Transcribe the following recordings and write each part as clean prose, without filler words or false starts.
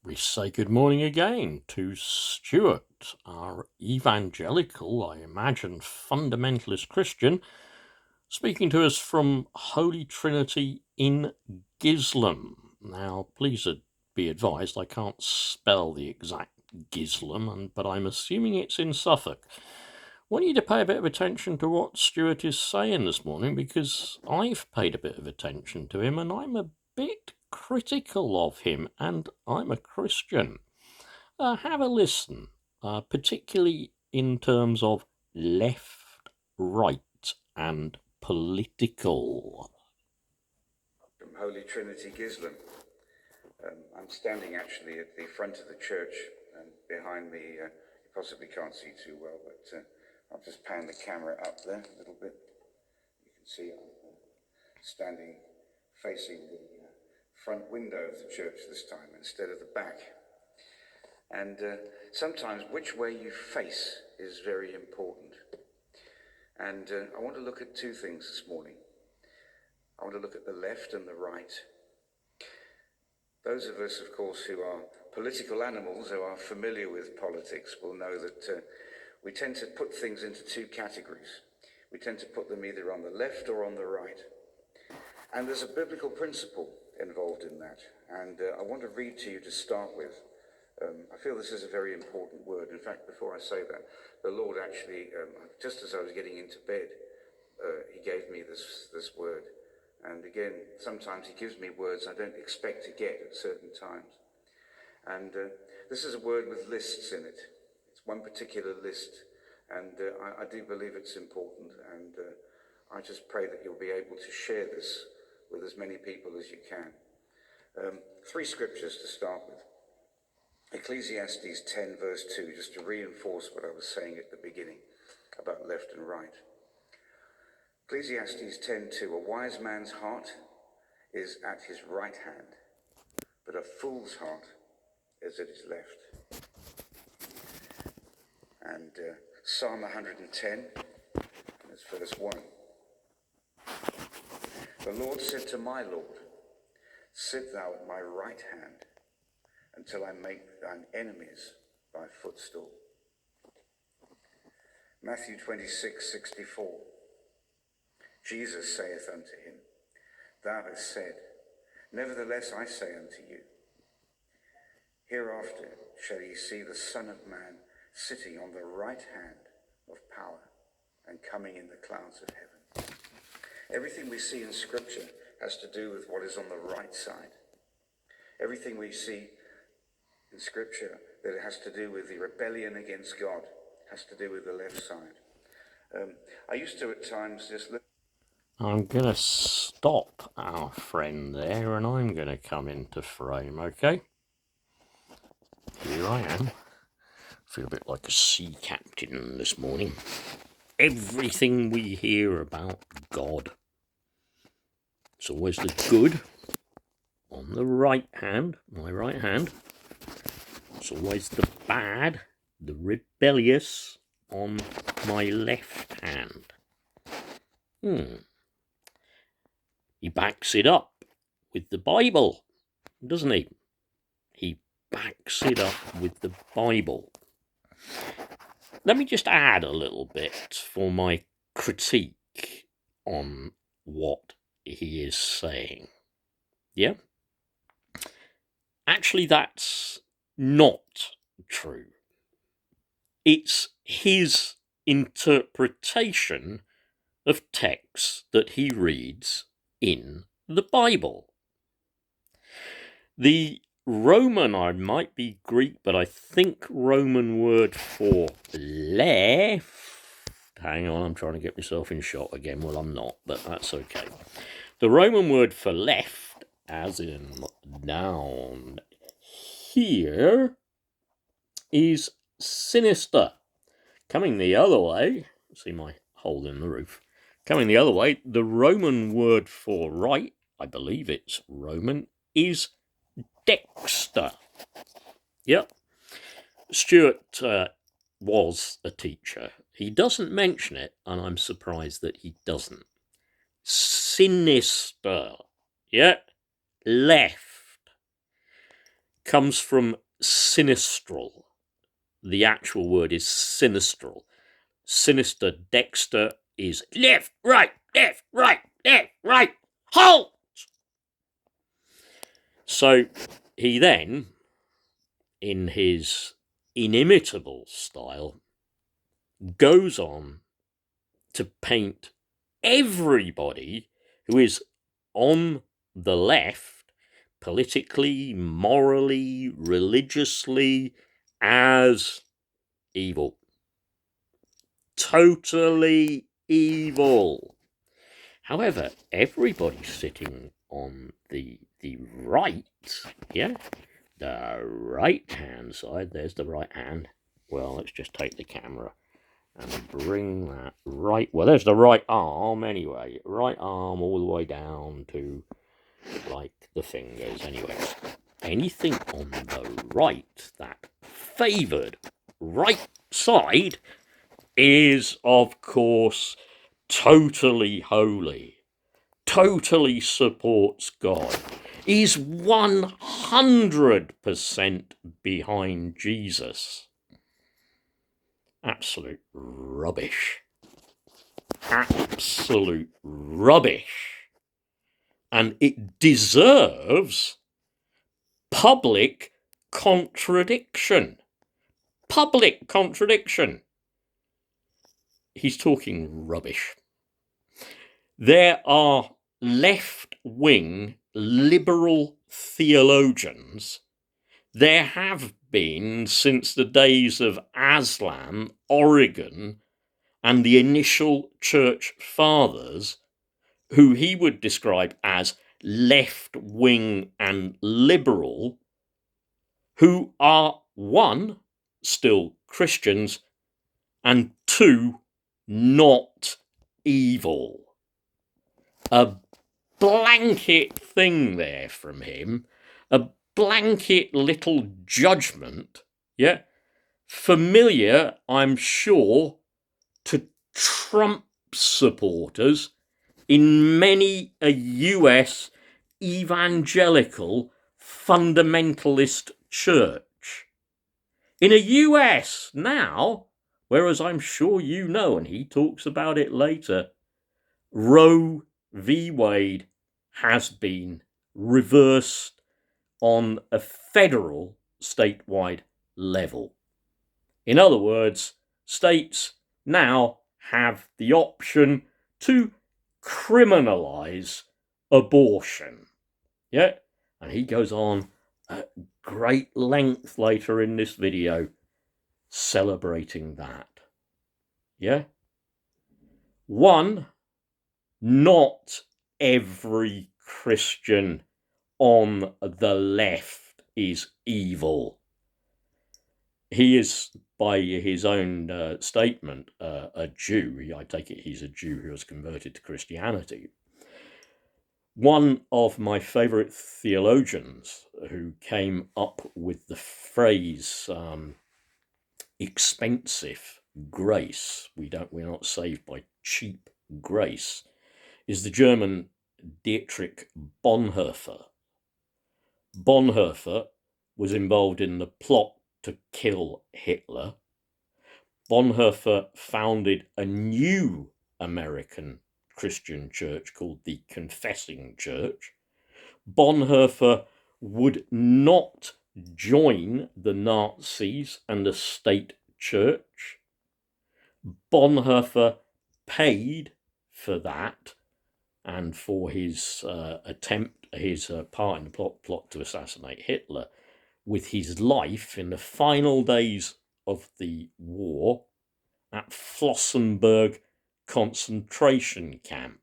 We say good morning again to Stuart, our evangelical, I imagine, fundamentalist Christian, speaking to us from Holy Trinity in Gisleham. Now, please be advised, I can't spell the exact Gisleham, but I'm assuming it's in Suffolk. I want you to pay a bit of attention to what Stuart is saying this morning, because I've paid a bit of attention to him, and I'm a bit critical of him, and I'm a Christian. Have a listen, particularly in terms of left, right, and political. From Holy Trinity, Gisleham. I'm standing actually at the front of the church, and behind me, you possibly can't see too well, but I'll just pan the camera up there a little bit. You can see I'm standing facing the front window of the church this time instead of the back. And sometimes which way you face is very important. And I want to look at two things this morning. I want to look at the left and the right. Those of us, of course, who are political animals, who are familiar with politics, will know that we tend to put things into two categories. We tend to put them either on the left or on the right. And there's a biblical principle involved in that. And I want to read to you to start with. I feel this is a very important word. In fact, before I say that, the Lord actually, just as I was getting into bed, he gave me this word. And again, sometimes he gives me words I don't expect to get at certain times. And this is a word with lists in it. It's one particular list. And I do believe it's important. And I just pray that you'll be able to share this with as many people as you can. Three scriptures to start with. Ecclesiastes 10 verse 2, just to reinforce what I was saying at the beginning about left and right. Ecclesiastes 10:2, a wise man's heart is at his right hand, but a fool's heart is at his left. And Psalm 110, that's verse 1. The Lord said to my Lord, sit thou at my right hand, until I make thine enemies thy footstool. Matthew 26:64. Jesus saith unto him, thou hast said, nevertheless I say unto you, hereafter shall ye see the Son of Man sitting on the right hand of power and coming in the clouds of heaven. Everything we see in Scripture has to do with what is on the right side. Everything we see in Scripture that it has to do with the rebellion against God has to do with the left side. I used to at times just look. I'm going to stop our friend there, and I'm going to come into frame, okay? Here I am. Feel a bit like a sea captain this morning. Everything we hear about God, it's always the good on the right hand, my right hand. It's always the bad, the rebellious, on my left hand. He backs it up with the Bible, doesn't he? He backs it up with the Bible. Let me just add a little bit for my critique on what he is saying. Yeah? Actually, that's not true. It's his interpretation of texts that he reads in the Bible. The Roman, I might be Greek, but I think Roman word for left, hang on, I'm trying to get myself in shot again. Well, I'm not, but that's okay. The Roman word for left, as in down here, is sinister. Coming the other way, see my hole in the roof. Coming the other way, the Roman word for right, I believe it's Roman, is dexter. Yep. Stuart was a teacher. He doesn't mention it, and I'm surprised that he doesn't. Sinister. Yeah. Left. comes from sinistral. The actual word is sinistral. Sinister, dexter is left, right, left, right, left, right, halt! So he then, in his inimitable style, goes on to paint everybody who is on the left, politically, morally, religiously, as evil. Totally evil. However, everybody sitting on the right, yeah, the right hand side, there's the right hand. Well, let's just take the camera and bring that right, well, there's the right arm anyway, right arm all the way down to like the fingers anyway. Anything on the right, that favoured right side, is of course totally holy, totally supports God, is 100% behind Jesus. Absolute rubbish. Absolute rubbish. And it deserves public contradiction. Public contradiction. He's talking rubbish. There are left-wing liberal theologians. There have been since the days of Aslan, Oregon, and the initial church fathers, who he would describe as left-wing and liberal, who are, one, still Christians, and two, not evil. A blanket thing there from him, a blanket little judgment, yeah, familiar, I'm sure, to Trump supporters in many a US evangelical fundamentalist church. In a US now, whereas I'm sure you know, and he talks about it later, Roe v. Wade has been reversed on a federal statewide level. In other words, states now have the option to criminalize abortion. Yeah, and he goes on at great length later in this video celebrating that. Yeah? One, not every Christian on the left is evil. He is, by his own statement, a Jew. I take it he's a Jew who has converted to Christianity. One of my favourite theologians who came up with the phrase expensive grace, we're not saved by cheap grace, is the German Dietrich Bonhoeffer. Bonhoeffer was involved in the plot to kill Hitler. Bonhoeffer founded a new American Christian church called the Confessing Church. Bonhoeffer would not join the Nazis and the state church. Bonhoeffer paid for that and for his part in the plot to assassinate Hitler with his life in the final days of the war at Flossenburg concentration camp.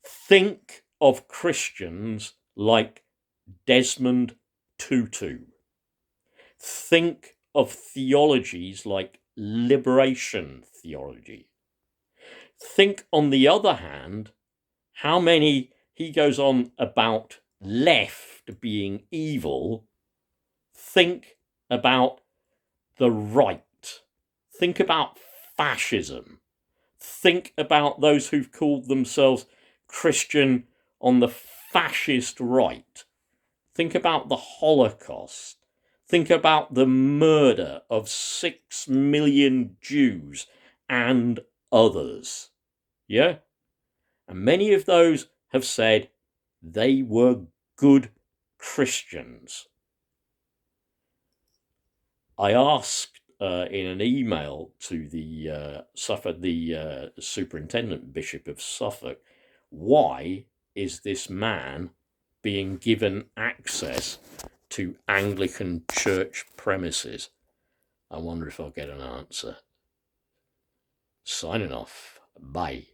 Think of Christians like Desmond Tutu. Think of theologies like liberation theology. Think, on the other hand, how many, he goes on about left being evil. Think about the right. Think about fascism. Think about those who've called themselves Christian on the fascist right. Think about the Holocaust. Think about the murder of 6 million Jews and others. Yeah? And many of those have said they were good Christians. I asked in an email to the superintendent bishop of Suffolk, why is this man being given access to Anglican Church premises? I wonder if I'll get an answer. Signing off. Bye.